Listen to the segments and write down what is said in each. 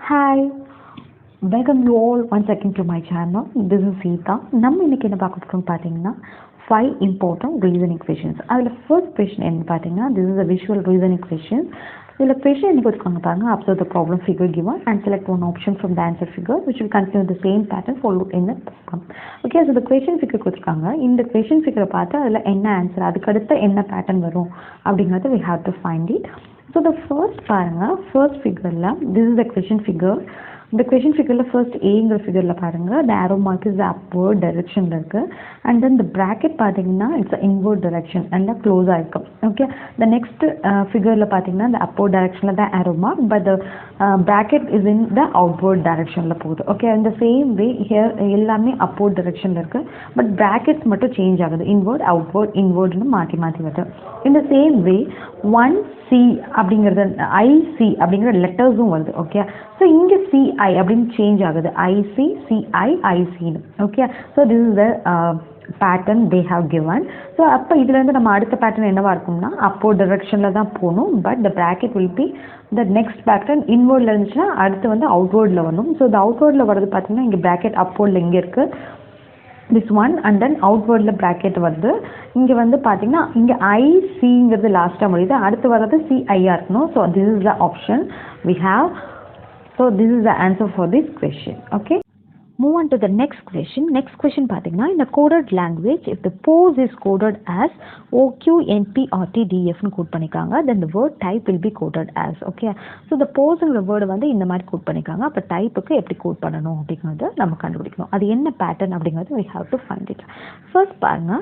Hi, welcome you all once again to my channel. This is Seetha. நம்ம இன்னைக்கு என்ன பார்க்க போறோம் பாத்தீங்கன்னா 5 important reasoning questions. அதுல first question என்ன பாத்தீங்கன்னா this is a visual reasoning question. இதுல question என்ன கொடுத்திருக்காங்க பாருங்க, observe the problem figure given and select one option from the answer figure which will continue the same pattern followed in the problem. Okay, so the question figure கொடுத்திருக்காங்க. இந்த question figure பார்த்து அதுல என்ன answer, அதுக்கு அடுத்து என்ன pattern வரும் அப்படிங்கறது we have to find it. So the first பாருங்க, first figureல this is the question figure. இந்த question figureல first Aங்கிற figureல பாருங்க, the arrow mark is the upward directionல இருக்கு and then the bracket பாத்தீங்கன்னா it's the inward direction and the close ஆயிருக்கு. Okay, the next figureல பாத்தீங்கன்னா the upward directionல the arrow mark but the bracket is in the outward directionல போகுது. Okay, in the same way here எல்லாமே upward directionல இருக்கு but brackets மட்டும் change ஆகுது, inward outward inwardனு மாத்தி மாத்தி வருது. In the same way 1C அப்படிங்கிறது IC அப்படிங்கிற லெட்டர்ஸும் வருது. ஓகே, ஸோ இங்கே CI அப்படின்னு சேஞ்ச் ஆகுது, IC CI ICன்னு. Okay, so this is the pattern they have given. So அப்போ இதுலேருந்து நம்ம அடுத்த பேட்டர்ன் என்னவா இருக்கும்னா அப்போர்ட் டிரெக்ஷனில் தான் போகணும் but the bracket will be the next pattern இன்வர்டில் இருந்துச்சுன்னா அடுத்து வந்து அவுட்வர்டில் வரணும். ஸோ இந்த அவுட்வர்டில் வரது பார்த்தீங்கன்னா இங்கே ப்ராக்கெட் அப்போர்டில் இங்கே இருக்குது this one and then outwardல bracket வருது. இங்க வந்து பாத்தீங்கன்னா இங்க ICங்கிறது லாஸ்டா முடியுது, அடுத்து வர்றது CIR இருக்கணும். so this is the option we have. so this is the answer for this question. okay, move on to the next question. Next question பாத்தீங்கன்னா in a coded language if the pose is coded as OQNPRTDF னு code பண்ணிருக்காங்க then the word type will be coded as. okay, so the poseங்கிற word வந்து இந்த மாதிரி code பண்ணிருக்காங்க. அப்ப டைப்புக்கு எப்படி கோட் பண்ணணும் அப்படிங்கறது நம்ம கண்டுபிடிக்கணும். அது என்ன பேட்டர்ன் அப்படிங்கறது we have to find it. first பாருங்க,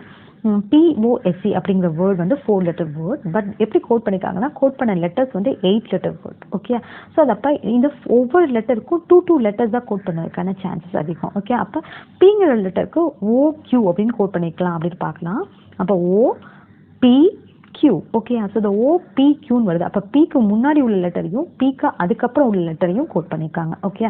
POSE அப்படிங்கிற வேர்ட் வந்து 4 லெட்டர் வேர்ட் பட் எப்படி கோட் பண்ணிருக்காங்கன்னா கோட் பண்ண லெட்டர்ஸ் வந்து 8 லெட்டர் வேர்ட். ஓகே, ஸோ அது அப்போ இந்த ஒவ்வொரு லெட்டருக்கும் 2 லெட்டர்ஸ் தான் கோட் பண்ணதுக்கான சான்சஸ் அதிகம். ஓகே, அப்போ பிங்கிற லெட்டருக்கு OQ அப்படின்னு கோட் பண்ணிக்கலாம் அப்படின்னு பார்க்கலாம். அப்போ OPQ. ஓகே, ஸோ இந்த OPQன்னு வருது. அப்போ பிக்கு முன்னாடி உள்ள லெட்டரையும் பிக்கு அதுக்கப்புறம் உள்ள லெட்டரையும் கோட் பண்ணியிருக்காங்க. ஓகே,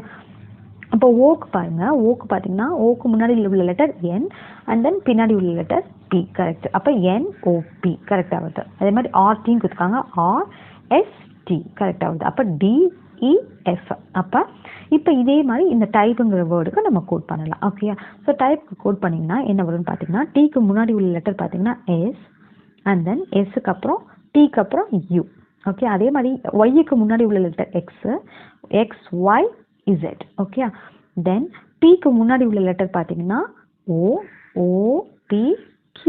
அப்போ ஓக்கு பாருங்க, ஓக்கு பார்த்தீங்கன்னா ஓக்கு முன்னாடி உள்ள லெட்டர் N அண்ட் தென் பின்னாடி உள்ள லெட்டர் P. கரெக்ட். அப்போ NOP கரெக்ட் ஆகுது. அதே மாதிரி RTன்னு கொடுத்துருக்காங்க, RST கரெக்ட் ஆகுது. அப்போ DEF. அப்போ இப்போ இதே மாதிரி இந்த டைப்புங்கிற வேர்டுக்கு நம்ம கோட் பண்ணலாம். ஓகே, ஸோ டைப்புக்கு கோட் பண்ணிங்கன்னா என்ன வரும்னு பார்த்தீங்கன்னா டீக்கு முன்னாடி உள்ள லெட்டர் பார்த்தீங்கன்னா S அண்ட் தென் எஸ்ஸுக்கு அப்புறம் டீக்கு அப்புறம் U. ஓகே, அதே மாதிரி ஒய்க்கு முன்னாடி உள்ள லெட்டர் XY Z. ஓகே, தென் பிக்கு முன்னாடி உள்ள லெட்டர் பார்த்தீங்கன்னா OPQ.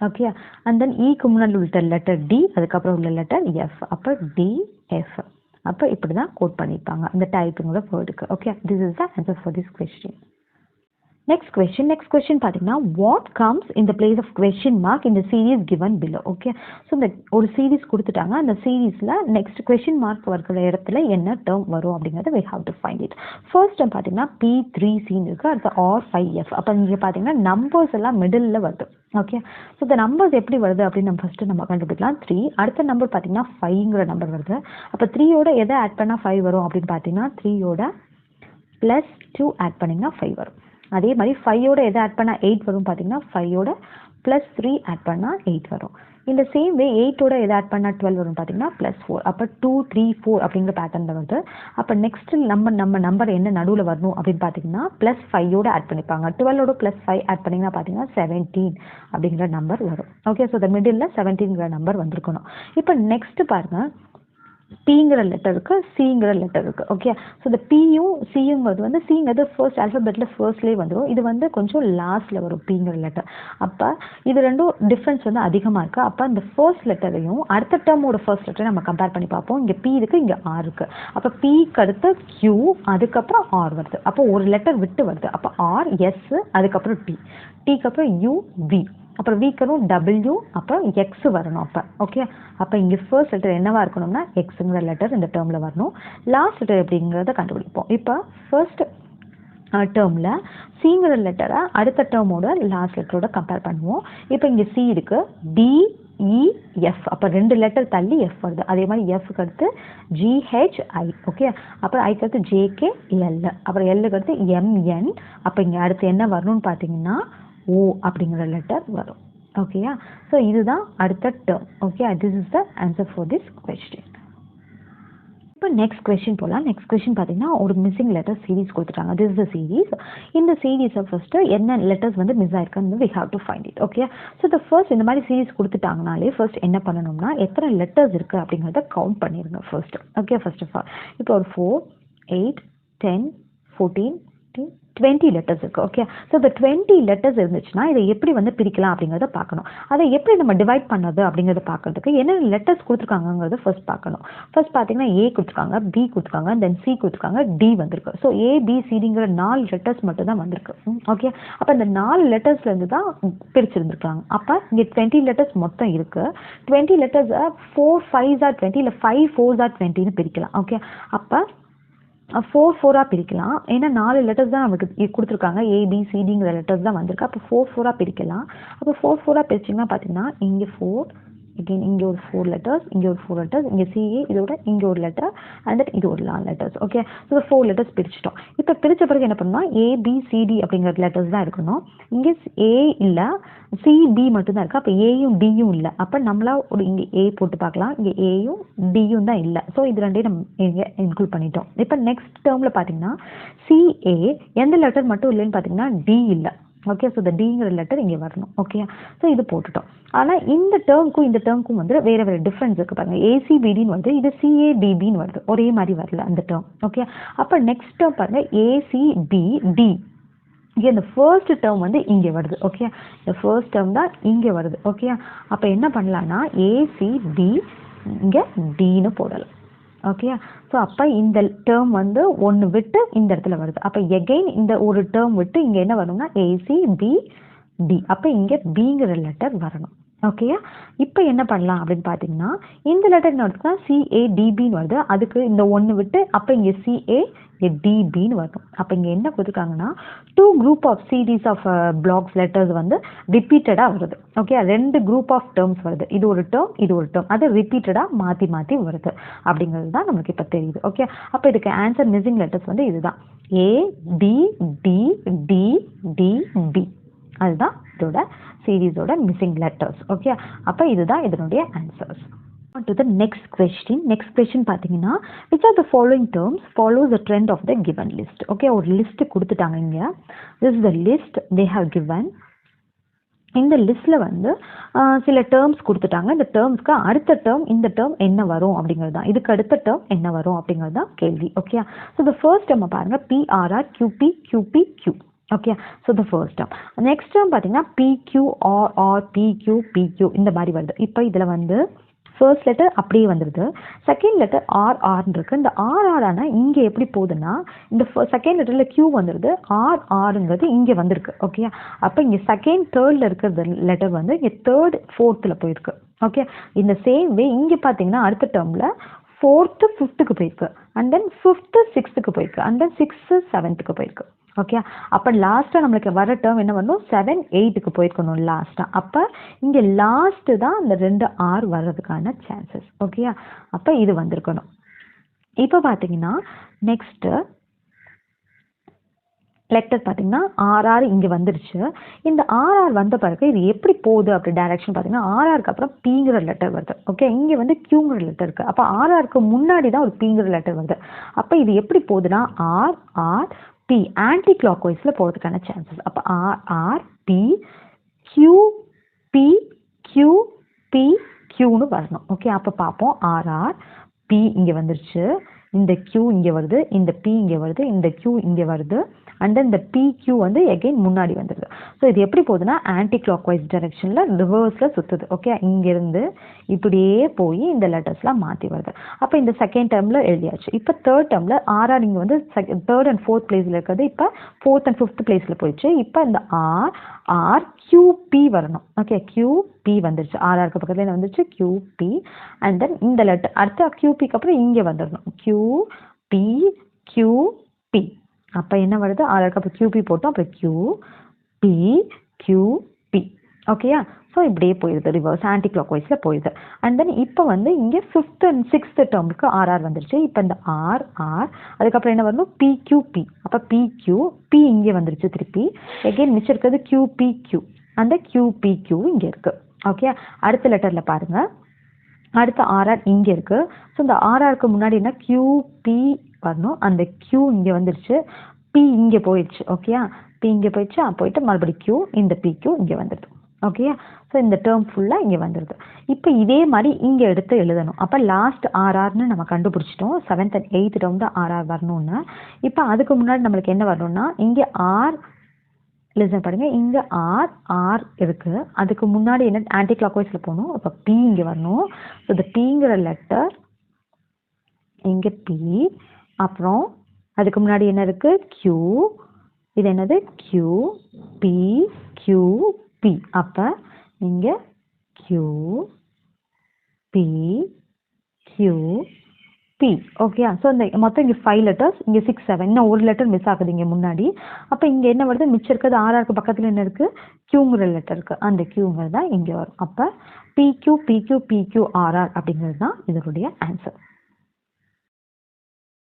ஓகே, அண்ட் தென் ஈக்கு முன்னாடி உள்ள லெட்டர் D அதுக்கப்புறம் உள்ள லெட்டர் F. அப்போ DF. அப்போ இப்படி தான் கோட் பண்ணியிருப்பாங்க இந்த டைப்புங்கிற வேர்டுக்கு. Okay, this is the answer for this question. Next question பார்த்தீங்கன்னா what comes in the place of question mark in the series given below. Okay, so இந்த ஒரு சீரீஸ் கொடுத்துட்டாங்க, அந்த சீரீஸில் நெக்ஸ்ட் கொஸ்டின் மார்க் இருக்கிற இடத்துல என்ன டேர்ம் வரும் அப்படிங்கிறத we have to find it. First time பார்த்தீங்கன்னா P3Cன்னு இருக்குது, அடுத்து R5F. அப்போ இங்கே பார்த்தீங்கன்னா நம்பர்ஸ் எல்லாம் மிடில் வருது. ஓகே, ஸோ இந்த நம்பர்ஸ் எப்படி வருது அப்படின்னு நம்ம ஃபஸ்ட்டு நம்ம கண்டுபிடிக்கலாம். 3 அடுத்த நம்பர் பார்த்தீங்கன்னா 5ங்கிற நம்பர் வருது. அப்போ 3யோட எதை ஆட் பண்ணால் 5 வரும் அப்படின்னு பார்த்தீங்கன்னா 3யோட +2 ஆட் பண்ணிங்கன்னா 5 வரும். அதே மாதிரி 5யோட எதை ஆட் பண்ணால் 8 வரும் பார்த்தீங்கன்னா 5யோட +3 ஆட் பண்ணால் 8 வரும். இந்த சேம் வே 8ஓட எதை ஆட் பண்ணால் 12 வரும் பார்த்தீங்கன்னா +4. அப்போ 2 3 4 அப்படிங்கிற பேட்டர்னில் வருது. அப்போ நெக்ஸ்ட் நம்ம நம்பர் என்ன நடுவில் வரணும் அப்படின்னு பார்த்தீங்கன்னா +5யோட ஆட் பண்ணிப்பாங்க. 12ஓட +5 ஆட் பண்ணிங்கன்னா பார்த்தீங்கன்னா 17 அப்படிங்கிற நம்பர் வரும். ஓகே, ஸோ த மிடில் 17ங்கிற நம்பர் வந்திருக்கணும். இப்போ நெக்ஸ்ட் பாருங்கள், Pங்கிற லெட்டருக்கு Cங்கிற லெட்டர் இருக்கு. ஓகே, ஸோ இந்த Pயும் Cங்கிறது வந்து Cங்கிறது ஃபர்ஸ்ட் ஆல்ஃபபெட்டில் ஃபர்ஸ்ட்லேயே வந்துடும், இது வந்து கொஞ்சம் லாஸ்ட்டில் வரும் Pங்கிற லெட்டர். அப்போ இது ரெண்டும் டிஃப்ரென்ஸ் வந்து அதிகமாக இருக்குது. அப்போ இந்த ஃபர்ஸ்ட் லெட்டரையும் அடுத்த டேர்மோட ஃபர்ஸ்ட் லெட்டரையும் நம்ம கம்பேர் பண்ணி பார்ப்போம். இங்கே P இருக்குது, இங்கே R இருக்குது. அப்போ Pக்கு அடுத்து Q அதுக்கப்புறம் R வருது. அப்போ ஒரு லெட்டர் விட்டு வருது. அப்போ R S அதுக்கப்புறம் T, Tக்கு அப்புறம் U V, அப்புறம் வீக்கரும் W அப்புறம் X வரணும். அப்போ ஓகே, அப்போ இங்கே ஃபர்ஸ்ட் லெட்டர் என்னவா இருக்கணும்னா Xங்கிற லெட்டர் இந்த டேர்மில் வரணும். லாஸ்ட் லெட்டர் எப்படிங்கிறத கண்டுபிடிப்போம். இப்போ ஃபர்ஸ்ட் டேர்மில் Cங்கிற லெட்டரை அடுத்த டேர்மோட லாஸ்ட் லெட்டரோட கம்பேர் பண்ணுவோம். இப்போ இங்கே C இருக்கு, DEF. அப்போ 2 லெட்டர் தள்ளி F வருது. அதே மாதிரி Fக்கு அடுத்து GHI. ஓகே, அப்புறம் ஐக்கு அடுத்து JKL, அப்புறம் Lக்கு அடுத்து MN. அப்போ இங்கே அடுத்து என்ன வரணும்னு பார்த்தீங்கன்னா O அப்படிங்கிற லெட்டர் வரும். ஓகேயா, ஸோ இதுதான் அடுத்த term. Okay, this is the answer for this question. இப்போ நெக்ஸ்ட் கொஸ்டின் போகலாம். நெக்ஸ்ட் கொஸ்டின் பார்த்தீங்கன்னா ஒரு மிஸ்ஸிங் லெட்டர் சீரீஸ் கொடுத்துட்டாங்க. This is the series. இந்த சீரீஸை ஃபர்ஸ்ட்டு என்ன லெட்டர்ஸ் வந்து மிஸ் ஆயிருக்குன்னு we have to find it. Okay, so the first இந்த மாதிரி சீரீஸ் கொடுத்துட்டாங்கனாலே ஃபர்ஸ்ட் என்ன பண்ணணும்னா எத்தனை லெட்டர்ஸ் இருக்குது அப்படிங்கிறத கவுண்ட் பண்ணிடுங்க first. Okay, first of all இப்போ ஒரு 4, 8, 10, 14, 20 லெட்டர்ஸ் இருக்குது. ஓகே, ஸோ இந்த 20 லெட்டர்ஸ் இருந்துச்சுன்னா இதை எப்படி வந்து பிரிக்கலாம் அப்படிங்கிறத பார்க்கணும். அதை எப்படி நம்ம டிவைட் பண்ணது அப்படிங்கிறத பார்க்கறதுக்கு என்னென்ன லெட்டர்ஸ் கொடுத்துருக்காங்கிறத ஃபர்ஸ்ட் பார்க்கணும். ஃபர்ஸ்ட் பார்த்தீங்கன்னா ஏ கொடுத்துருக்காங்க, பி கொடுத்துருக்காங்க, தென் சி கொடுத்துருக்காங்க, டி வந்திருக்கு. ஸோ ABCDங்கிற 4 லெட்டர்ஸ் மட்டும் தான் வந்திருக்கு. ஓகே, அப்போ இந்த 4 லெட்டர்ஸ்லேருந்து தான் பிரிச்சிருந்துருக்காங்க. அப்போ இங்கே 20 லெட்டர்ஸ் மொத்தம் இருக்குது. 20 லெட்டர்ஸை 4 5s are 20 இல்லை 5 4s are 20ன்னு பிரிக்கலாம். ஓகே, அப்போ 4 4ஆக பிரிக்கலாம். ஏன்னா 4 லெட்டர்ஸ் தான் நமக்கு கொடுத்துருக்காங்க. ABCDங்கிற லெட்டர்ஸ் தான் வந்திருக்கு. அப்போ 4 4ஆக பிரிக்கலாம். அப்போ 4 4ஆக பிரிச்சிங்கன்னா பார்த்தீங்கன்னா இங்கே 4, again இங்கே ஒரு 4 லெட்டர்ஸ், இங்கே ஒரு 4 லெட்டர்ஸ், இங்கே CA இதோட இங்கே ஒரு லெட்டர் அண்ட் தென் இது ஒரு 4 லெட்டர்ஸ். ஓகே, ஸோ 4 லெட்டர்ஸ் பிரிச்சிட்டோம். இப்போ பிரித்த பிறகு என்ன பண்ணணும்னா ABCD அப்படிங்கிற லெட்டர்ஸ் தான் இருக்கணும். இங்கே A இல்லை, CB மட்டும்தான் இருக்குது. அப்போ ஏயும் டியும் இல்லை. அப்போ நம்மளா ஒரு இங்கே A போட்டு பார்க்கலாம். இங்கே ஏயும் டியும் தான் இல்லை. ஸோ இது ரெண்டையும் நம்ம இங்கே இன்க்ளூட் பண்ணிட்டோம். இப்போ நெக்ஸ்ட் டேர்மில் பார்த்தீங்கன்னா CA எந்த லெட்டர் மட்டும் இல்லைன்னு பார்த்தீங்கன்னா D இல்லை. ஓகே, ஸோ இந்த டிங்கிற லெட்டர் இங்கே வரணும். ஓகே, ஸோ இது போட்டுட்டோம். ஆனால் இந்த டேர்முக்கும் வந்து வேறு வேறு டிஃப்ரென்ஸ் இருக்குது பாருங்கள். ACBDன்னு வருது, இது CADBன்னு வருது. ஒரே மாதிரி வரல அந்த டேர்ம். ஓகே, அப்போ நெக்ஸ்ட் டேர்ம் பாருங்கள் ACBD. இங்கே இந்த ஃபர்ஸ்ட் டேர்ம் வந்து இங்கே வருது. ஓகே, இந்த ஃபர்ஸ்ட் டேர்ம் தான் இங்கே வருது. ஓகே, அப்போ என்ன பண்ணலான்னா ACB இங்கே Dன்னு போடலாம். ஓகே, ஸோ அப்போ இந்த டேர்ம் வந்து ஒன்று விட்டு இந்த இடத்துல வருது. அப்போ எகெயின் இந்த ஒரு டேர்ம் விட்டு இங்கே என்ன வரணும்னா ACBD. அப்போ இங்கே பிங்கிற லெட்டர் வரணும். ஓகே, இப்போ என்ன பண்ணலாம் அப்படின்னு பார்த்தீங்கன்னா இந்த லெட்டர் என்ன வருதுன்னா CADBன்னு வருது. அதுக்கு இந்த ஒன்று விட்டு அப்போ இங்கே CADBன்னு வரும். அப்போ இங்கே என்ன கொடுத்துருக்காங்கன்னா 2 group of series of blocks letters வந்து ரிப்பீட்டடாக வருது. ஓகே, 2 குரூப் ஆஃப் டேர்ம்ஸ் வருது. இது ஒரு டேர்ம், இது ஒரு டேர்ம், அது ரிப்பீட்டடாக மாற்றி மாற்றி வருது அப்படிங்கிறது தான் நமக்கு இப்போ தெரியுது. ஓகே, அப்போ இதுக்கு ஆன்சர் மிஸ்ஸிங் லெட்டர்ஸ் வந்து இதுதான் ADDDDB. அதுதான் இதோட சீரீஸோட மிஸ்ஸிங் லெட்டர்ஸ். ஓகே, அப்போ இதுதான் இதனுடைய answers. To the next question. Next question பார்த்தீங்கன்னா which of the following terms follows the trend of the given list. Okay, ஒரு லிஸ்ட் கொடுத்துட்டாங்க இங்க. This is the list they have given. இந்த லிஸ்ட்ல வந்து சில டேர்ம்ஸ் கொடுத்துட்டாங்க. இந்த டேர்ம்ஸ்க்கு அடுத்த டேர்ம் இந்த டேர்ம் என்ன வரும் அப்படிங்கிறது தான். இதுக்கு அடுத்த டேர்ம் என்ன வரும் அப்படிங்கிறது தான் கேள்வி. Okay, so the first term பாருங்க PRR QP QPQ. Okay, so the first term. Next term பார்த்தீங்கன்னா PQRR PQ இந்த மாதிரி வருது. இப்போ இதில் வந்து ஃபர்ஸ்ட் லெட்டர் அப்படியே வந்துடுது. செகண்ட் லெட்டர் RRன்னு இருக்குது. இந்த RR ஆனால் இங்கே எப்படி போகுதுன்னா இந்த செகண்ட் லெட்டரில் Q வந்துடுது, RRங்கிறது இங்கே வந்திருக்கு. ஓகே, அப்போ இங்கே செகண்ட் தேர்டில் இருக்கிற லெட்டர் வந்து இங்கே தேர்ட் ஃபோர்த்தில் போயிருக்கு. ஓகே, இந்த சேம் வே இங்கே பார்த்தீங்கன்னா அடுத்த டேர்மில் 4th 5th போயிருக்கு, அண்ட் தென் 5th 6th போயிருக்கு, அண்ட் தென் 6th 7th போயிருக்கு. ஓகே, அப்போ லாஸ்ட்டாக நம்மளுக்கு வர டேர்ம் என்ன பண்ணணும் 7 8க்கு போயிருக்கணும் லாஸ்ட்டாக. அப்போ இங்கே லாஸ்ட்டு தான் இந்த 2 R வர்றதுக்கான சான்சஸ். ஓகே, அப்போ இது வந்திருக்கணும். இப்போ பார்த்தீங்கன்னா நெக்ஸ்ட்டு லெட்டர் பார்த்தீங்கன்னா RR இங்கே வந்துருச்சு. இந்த RR வந்த பிறகு இது எப்படி போகுது அப்படி டைரக்ஷன் பார்த்தீங்கன்னா RRக்கு அப்புறம் Pங்கிற லெட்டர் வருது. ஓகே, இங்கே வந்து Qங்கிற லெட்டர் இருக்குது. அப்போ RRக்கு முன்னாடி தான் ஒரு Pங்கிற லெட்டர் வருது. அப்போ இது எப்படி போகுதுன்னா RRP ஆன்டி கிளாக் வைஸில் போகிறதுக்கான சான்சஸ். அப்போ RRP QP QP Qன்னு வரணும். ஓகே, அப்போ பார்ப்போம். RRP இங்கே வந்துருச்சு, இந்த Q இங்கே வருது, இந்த P இங்கே வருது, இந்த Q இங்கே வருது, அண்ட் தென் இந்த PQ வந்து எகெயின் முன்னாடி வந்துடுது. ஸோ இது எப்படி போகுதுன்னா ஆன்டி கிளாக் வைஸ் டைரக்ஷனில் ரிவர்ஸில் சுற்றுது. ஓகே, இங்கேருந்து இப்படியே போய் இந்த லெட்டர்ஸ்லாம் மாற்றி வருது. அப்போ இந்த செகண்ட் டேர்மில் எழுதியாச்சு. இப்போ தேர்ட் டேர்மில் RR இங்கே வந்து தேர்ட் அண்ட் ஃபோர்த் பிளேஸில் இருக்கிறது இப்போ 4th and 5th பிளேஸில் போயிடுச்சு. இப்போ இந்த RQP வரணும். ஓகே, QP வந்துருச்சு. RRக்கு பக்கத்தில் என்ன வந்துருச்சு QP, அண்ட் தென் இந்த லெட்டர் அடுத்த QPக்கு அப்புறம் இங்கே வந்துடணும் QP QP. அப்போ என்ன வருது RRக்கு அப்புறம் QP போட்டோம், அப்புறம் QP QP. ஓகேயா, ஸோ இப்படியே போயிடுது ரிவர்ஸ் ஆன்டி கிளாக் வைஸில் போயிடுது. அண்ட் தென் இப்போ வந்து இங்கே 5th and 6th டேர்முக்கு RR வந்துருச்சு. இப்போ இந்த RR அதுக்கப்புறம் என்ன வரணும் PQP. அப்போ PQP இங்கே வந்துருச்சு திருப்பி. எகெயின் மிச்சம் இருக்கிறது QPQ, அந்த QPQ இங்கே இருக்குது. ஓகே, அடுத்த லெட்டரில் பாருங்கள் அடுத்த ஆர்ஆர் இங்கே இருக்குது. ஸோ இந்த ஆர்ஆருக்கு முன்னாடி என்ன கியூபி வரணும். அந்த கியூ இங்கே வந்துடுச்சு, பி இங்கே போயிடுச்சு. ஓகேயா, பி இங்கே போயிடுச்சு, போயிட்டு மறுபடியும் கியூ, இந்த பிக்யூ இங்கே வந்துடுது. ஓகேயா, ஸோ இந்த டேர்ம் ஃபுல்லாக இங்கே வந்துடுது. இப்போ இதே மாதிரி இங்கே எடுத்து எழுதணும். அப்போ லாஸ்ட் ஆர்ஆர்னு நம்ம கண்டுபிடிச்சிட்டோம், 7th and 8th term RR வரணும்னு. இப்போ அதுக்கு முன்னாடி நம்மளுக்கு என்ன வரணும்னா இங்கே ஆர், லிசன் பண்ணுங்க, இங்கே ஆர் இருக்குது. அதுக்கு முன்னாடி என்ன ஆன்டி கிளாக் வைஸில் போகணும். இப்போ பி இங்கே வரணும். ஸோ இந்த பிங்கிற லெட்டர் இங்கே பி, அப்புறம் அதுக்கு முன்னாடி என்ன இருக்குது கியூ, இது என்னது கியூ பி கியூ பி. அப்போ இங்கே கியூ பி கியூ பி. ஓகேயா, ஸோ இந்த மொத்தம் இங்கே 5 லெட்டர்ஸ், இங்கே 6 7, இன்னும் ஒரு லெட்டர் மிஸ் ஆகுது இங்கே முன்னாடி. அப்போ இங்கே என்ன வருது, மிச்சம் இருக்கிறது ஆர்ஆருக்கு பக்கத்தில் என்ன இருக்குது, கியூங்கிற லெட்டர் இருக்குது. அந்த கியூங்கிறது தான் இங்கே வரும். அப்போ பிக்யூ பிக்யூ பிக்யூ ஆர்ஆர் அப்படிங்கிறது தான் இதனுடைய ஆன்சர்.